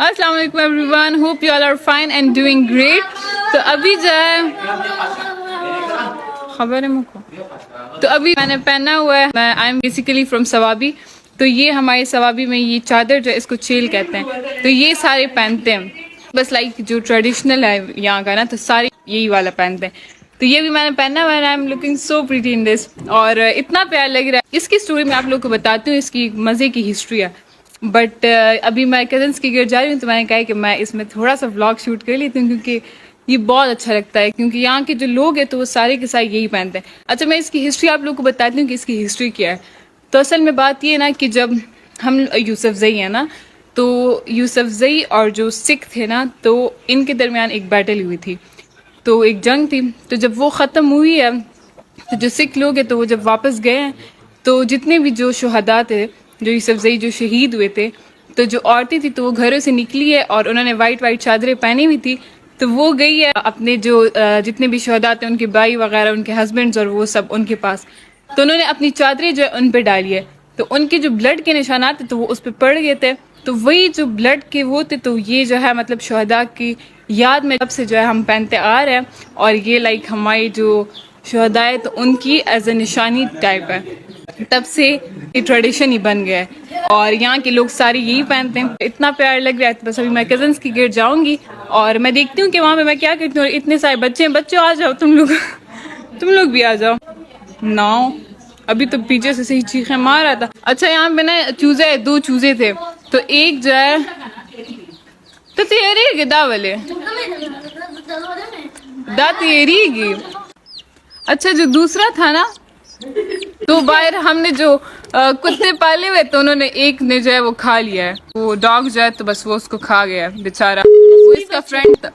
अस्सलाम वालेकुम everyone, hope you all are fine and doing great. तो अभी जो है खबर है मुझको, तो अभी मैंने पहना हुआ है, I am basically from Swabi. तो ये हमारे सवाबी में ये चादर जो है इसको चेल कहते हैं, तो ये सारे पहनते हैं, बस लाइक जो ट्रेडिशनल है यहाँ का ना, तो सारे यही वाला पहनते हैं। तो ये भी मैंने पहना हुआ है, I am looking so pretty in this, और इतना प्यार लग रहा है। इसकी स्टोरी मैं आप लोग को बताती हूँ, इसकी मज़े की हिस्ट्री है। बट अभी मैं कजन्स के घर जा रही हूँ, तो मैंने कहा कि मैं इसमें थोड़ा सा व्लॉग शूट कर लेती हूँ, क्योंकि ये बहुत अच्छा लगता है, क्योंकि यहाँ के जो लोग हैं तो वो सारे के सारे यही पहनते हैं। अच्छा, मैं इसकी हिस्ट्री आप लोग को बताती हूँ कि इसकी हिस्ट्री क्या है। तो असल में बात ये ना कि जब हम यूसुफजई है ना, तो यूसुफजई और जो सिख थे ना, तो इनके दरमियान एक बैटल हुई थी, तो एक जंग थी। तो जब वो ख़त्म हुई है, तो जो सिख लोग हैं तो वो जब वापस गए हैं, तो जितने भी जो शुहदा थे, जो यूसुफजई जो शहीद हुए थे, तो जो औरतें थी तो वो घरों से निकली है और उन्होंने वाइट वाइट चादरें पहनी हुई थी। तो वो गई है अपने जो जितने भी शुहदा थे, उनके भाई वगैरह, उनके हस्बैंड्स और वो सब उनके पास, तो उन्होंने अपनी चादरें जो है उन पर डाली है। तो उनके जो ब्लड के निशानात थे तो वो उस पर पड़ गए थे। तो वही जो ब्लड के वो थे, तो ये जो है मतलब शुहदा की याद में तब से जो है हम पहनते आ रहे हैं, और ये लाइक हमारी जो शुहदा है तो उनकी एज ए निशानी टाइप है, तब से ये ट्रेडिशन ही बन गया है, और यहाँ के लोग सारे यही पहनते हैं। इतना प्यार लग रहा है। तो बस अभी मैं कजन्स की घर जाऊँगी और मैं देखती हूँ कि वहाँ पे मैं क्या करती हूँ। और इतने सारे बच्चे हैं, बच्चों आ जाओ तुम लोग भी आ जाओ नाउ। अभी तो पीछे से सही चीखें मार रहा था। अच्छा, यहाँ पे ना चूजे, दो चूजे थे, तो एक जो है तो तेरे गिदा वाले दा तेरी। अच्छा, जो दूसरा था ना, तो बाहर हमने जो कुत्ते पाले हुए, तो उन्होंने एक ने जो है वो खा लिया है, वो डॉग जो है, तो बस वो उसको खा गया बेचारा। वो इसका फ्रेंड था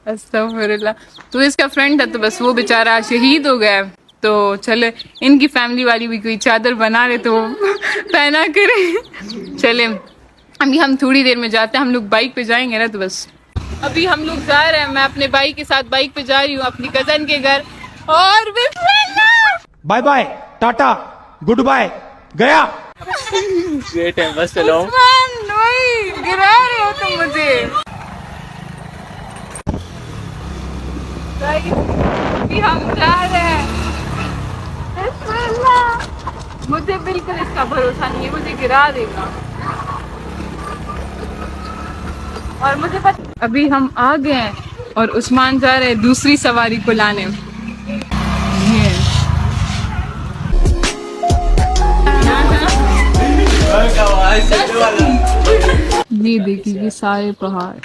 अस्तगफुरुल्लाह, तो इसका फ्रेंड था, तो बस वो बेचारा शहीद हो गया। तो चले इनकी फैमिली वाली भी कोई चादर बना रहे तो पहना करे। चले अभी हम थोड़ी देर में जाते हैं, हम लोग बाइक पे जाएंगे ना, तो बस अभी हम लोग जा रहे हैं। मैं अपने भाई के साथ बाइक पे जा रही हूँ अपनी कजन के घर, और bye bye tata good bye गया। वेट है, बस चलो। गिरा रहे हो तुम मुझे। अभी हम जा रहे हैं, मुझे बिल्कुल इसका भरोसा नहीं है, मुझे गिरा देगा। और मुझे पता, अभी हम आ गए हैं और उस्मान जा रहे हैं दूसरी सवारी को लाने। ये देखिए ये सारे पहाड़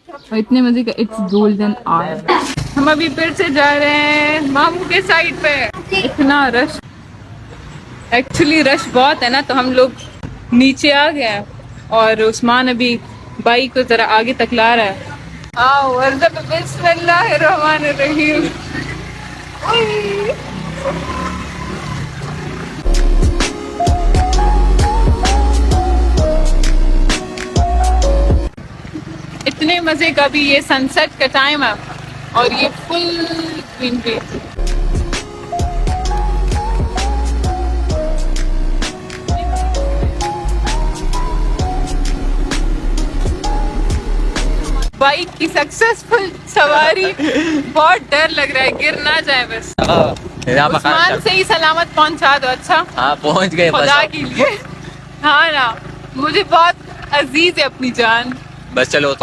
और इतने मजे का, इट्स गोल्डन आवर। हम अभी फिर से जा रहे हैं मामू के साइड पे। इतना रश, एक्चुअली रश बहुत है ना, तो हम लोग नीचे आ गए हैं और उस्मान अभी बाइक को जरा आगे तक ला रहा है। आओ बिस्मिल्लाहिर्रहमानिर्रहीम। इतने मजे का भी ये सनसेट का टाइम है और ये फुल ग्रीनरी। बाइक की सक्सेसफुल सवारी, बहुत डर लग रहा है गिर ना जाए, बस उस्मान से ही सलामत पहुंचा दो। अच्छा हाँ, पहुंच गए खुदा के लिए। हाँ ना, मुझे बहुत अजीज है अपनी जान। बस चलो तो।